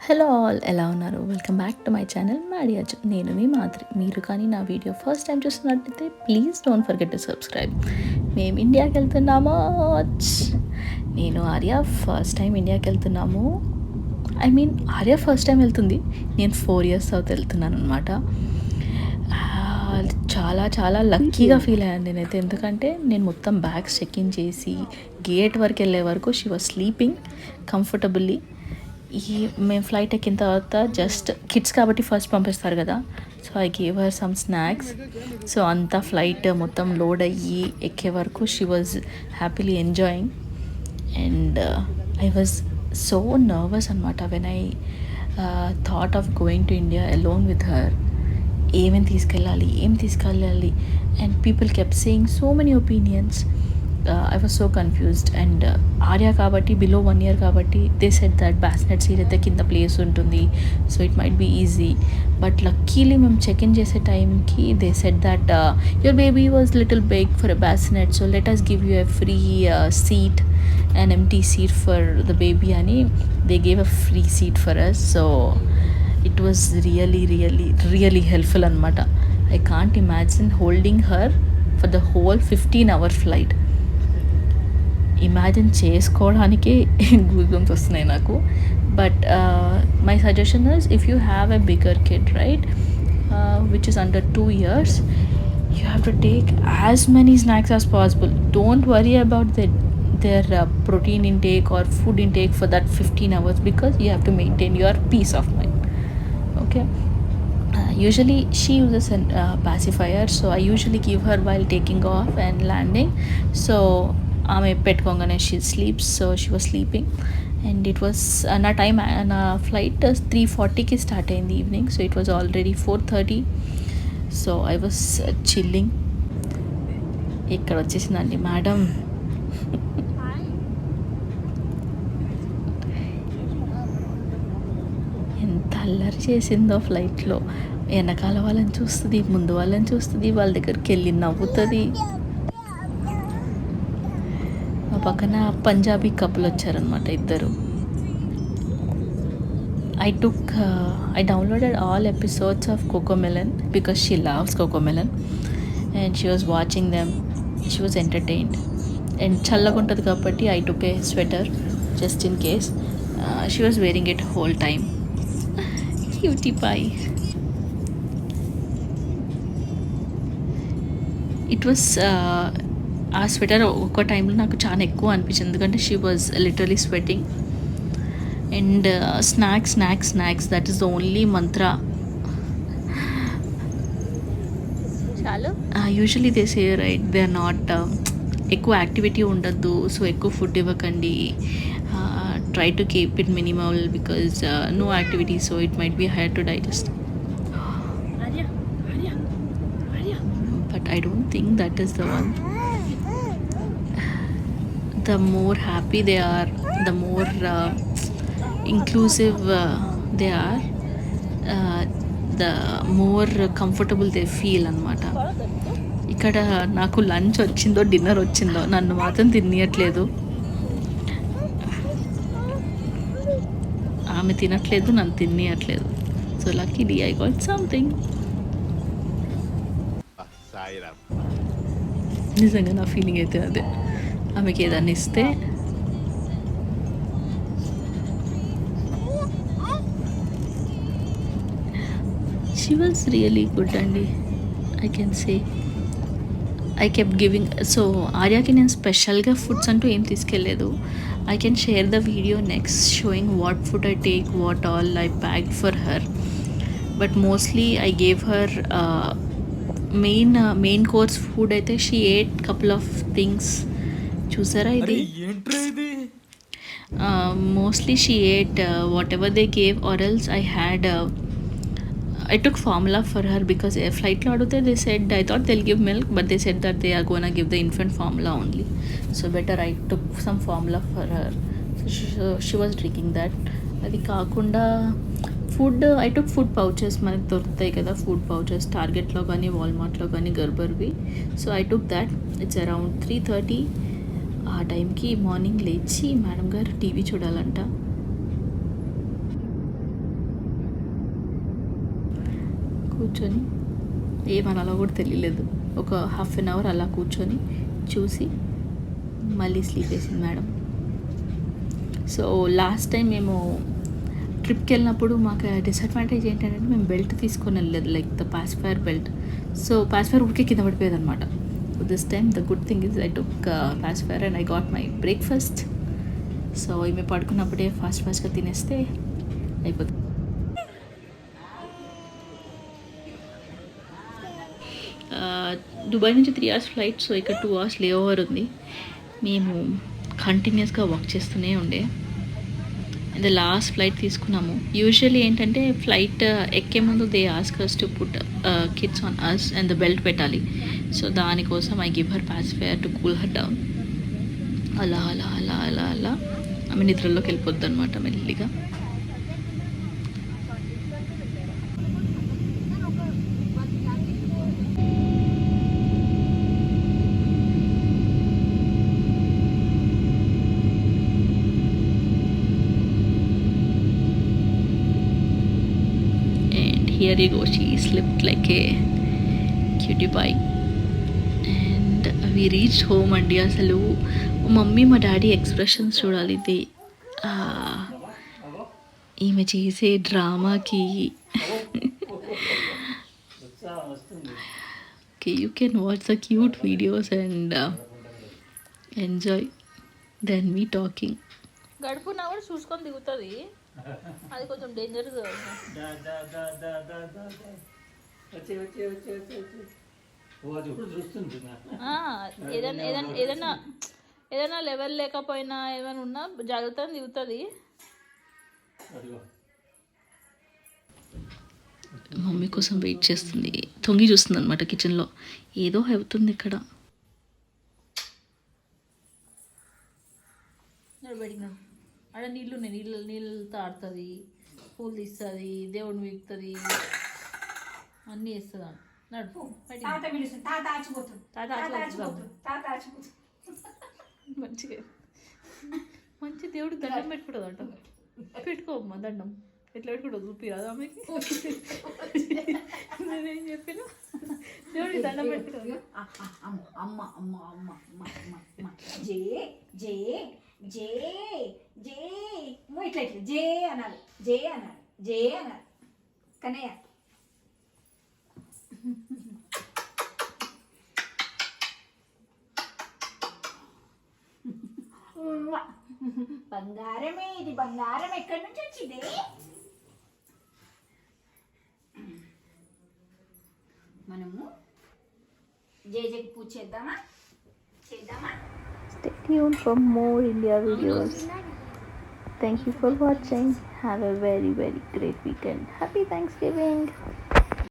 Hello all, ఎలా ఉన్నారు? Welcome back to my channel మ్యాడియాజూ. నేను మీ మాధురి. మీరు కానీ నా వీడియో ఫస్ట్ టైం చూస్తున్నట్లయితే please don't forget to subscribe. మేము ఇండియాకి వెళ్తున్నాము. నేను ఆర్య ఫస్ట్ టైం ఇండియాకి వెళ్తున్నాము. ఆర్య ఫస్ట్ టైం వెళ్తుంది. నేను 4 years తర్వాత వెళ్తున్నాను అనమాట. చాలా చాలా లక్కీగా ఫీల్ అయ్యాను నేనైతే. ఎందుకంటే నేను మొత్తం బ్యాగ్స్ చెక్ ఇన్ చేసి గేట్ వరకు వెళ్ళే వరకు షీ వాజ్ స్లీపింగ్ కంఫర్టబుల్లీ. మేము ఫ్లైట్ ఎక్కిన తర్వాత జస్ట్ కిడ్స్ కాబట్టి ఫస్ట్ పంపిస్తారు కదా, so I gave her some snacks. So అంతా ఫ్లైట్ మొత్తం లోడ్ అయ్యి ఎక్కే వరకు she was happily enjoying. And I was so nervous అనమాట when I thought of going to India alone with her. ఏం తీసుకెళ్ళాలి and people kept saying so many opinions. I was so confused. And Aarya kabatti below 1 year kabatti they said that bassinet seat అయితే కింద place ఉంటుంది, so it might be easy. But luckily మేము check in చేసే టైంకి they said that your baby was little big for a bassinet, so let us give you a free seat, an empty seat for the baby అని they gave a free seat for us. So it was really helpful అనమాట. I can't imagine holding her for the whole 15-hour flight. Imagine చేసుకోవడానికి goosebumps వస్తున్నాయి నాకు. But my suggestion is, if you have a bigger kid right which is under 2 years, you have to take as many snacks as possible. Don't worry about their protein intake or food intake for that 15 hours, because you have to maintain your peace of mind. Okay. Usually she uses a pacifier, so I usually give her while taking off and landing. So ఆమె పెట్టుకోగానే she sleeps, so she was sleeping. And it was నా time, నా flight 3:40కి start అయింది evening, so it was already 4:30. So I was chilling. ఇక్కడ వచ్చేసిందండి madam. ఎంత అల్లరి చేసిందో ఫ్లైట్లో. వెనకాల వాళ్ళని చూస్తుంది, ముందు వాళ్ళని చూస్తుంది, వాళ్ళ దగ్గరికి వెళ్ళి నవ్వుతుంది. పక్కన పంజాబీ కపుల్ వచ్చారనమాట, ఇద్దరు. I downloaded all episodes of Cocomelon because she loves Cocomelon and she was watching them. She was entertained. And చల్లగా ఉంటుంది కాబట్టి I took a sweater just in case. She was wearing it whole time. Cutie pie. It was ఆ sweater ఒక టైంలో నాకు చాలా ఎక్కువ అనిపించింది, ఎందుకంటే she was literally sweating. And snacks that is the only mantra. Usually they say right, they are not, ఎక్కువ activity ఉండద్దు, సో ఎక్కువ ఫుడ్ ఇవ్వకండి, try to keep it minimal because no activity, so it might be higher to digest. But I don't think that is the one. The more happy they are, the more inclusive they are, the more comfortable they feel అనమాట. ఇక్కడ నాకు lunch వచ్చిందో dinner వచ్చిందో నన్ను మాత్రం తినియట్లేదు. ఆమె తినట్లేదు, నన్ను తినియట్లేదు. So luckily I got something. నిజంగా నా ఫీలింగ్ అయితే అదే. ఆమెకి ఏదన్నా ఇస్తే షీ వాజ్ రియలీ గుడ్ అండి, I can say. I kept giving. So ఆర్యాకి నేను స్పెషల్గా ఫుడ్స్ అంటూ ఏం తీసుకెళ్ళలేదు. I can share the video next showing what food I take, what all I packed for her. But mostly I gave her main course food. అయితే she ate couple of things. చూసారా ఇది? Mostly she ate whatever they gave, or else I took formula for her because a flight lo adute they said, I thought they'll give milk, but they said that they are going to give the infant formula only, so better I took some formula for her. So she was drinking that. Adi kaakunda food, I took food pouches. Manaku dorutayi kada food pouches, Target lo gaani Walmart lo gaani Gerbervi. So I took that. It's around 3:30. ఆ టైంకి morning లేచి madam గారు TV చూడాలంట. కూర్చొని ఏమనాలో కూడా తెలియలేదు. ఒక half an hour అలా కూర్చొని చూసి మళ్ళీ స్లీప్ వేసింది మేడం. సో లాస్ట్ టైం మేము ట్రిప్కి వెళ్ళినప్పుడు మాకు డిసడ్వాంటేజ్ ఏంటంటే మేము బెల్ట్ తీసుకొని వెళ్ళలేదు, like the pacifier belt. So pacifier ఊరికే కింద పడిపోయేది అనమాట. So this time the good thing is I took pacifier and I got my breakfast. So ఈమె పడుకున్నప్పుడే ఫాస్ట్గా తినేస్తే అయిపోతుంది. దుబాయ్ నుంచి 3 hours ఫ్లైట్, సో ఇక్కడ 2 hours లే ఓవర్ ఉంది. మేము కంటిన్యూస్గా వాక్ చేస్తూనే ఉండే. అండ్ లాస్ట్ ఫ్లైట్ తీసుకున్నాము. యూజువల్లీ ఏంటంటే ఫ్లైట్ ఎక్కే ముందు they ask us to put kids on us and the belt పెట్టాలి. సో దానికోసం I give her pacifier to cool her down. అలా అలా అలా అలా అలా ఆమె నిద్రలోకి వెళ్ళిపోద్ది అనమాట మెల్లిగా. Here you go, she slept like a cutie pie. And we reached home అండి. అసలు మమ్మీ మా డాడీ ఎక్స్ప్రెషన్స్ చూడాలి. ఇది ఈమె చేసే డ్రామాకి okay, you can watch the cute videos and enjoy then me talking. గడుపునా కూడా చూసుకొని దిగుతుంది, అది కొంచెం డేంజర్. ఏదైనా లెవెల్ లేకపోయినా ఏమైనా ఉన్నా జాగ్రత్తగా దిగుతుంది. మమ్మీ కోసం వెయిట్ చేస్తుంది, తొంగి చూస్తుంది అనమాట కిచెన్లో. ఏదో అవుతుంది ఇక్కడ. ఆడ నీళ్ళు ఉన్నాయి, నీళ్ళతో ఆడుతుంది, పూలు తీస్తుంది, దేవుడిని వీగుతుంది, అన్నీ వేస్తుంది. నడు మంచిగా మంచి దేవుడికి దండం పెట్టుకుంటుంది అంట. పెట్టుకోమ్మా దండం. ఎట్లా పెట్టుకుంటుంది చూపిరాదు ఆమెకి. నేనేం చెప్పిన దేవుడికి దండం పెట్టుకుంటుంది. అమ్మ అమ్మ అమ్మ అమ్మ జే జే జే జే ఇట్లా ఇట్లా జే అనాలి, జే అనాలి, జే అనాలి. కన్నయ్య బంగారమే, ఇది బంగారం ఎక్కడి నుంచి వచ్చింది? మనము జేజేకి పూజ చేద్దామా? Stay tuned for more India videos. Thank you for watching. Have a very, very great weekend. Happy Thanksgiving.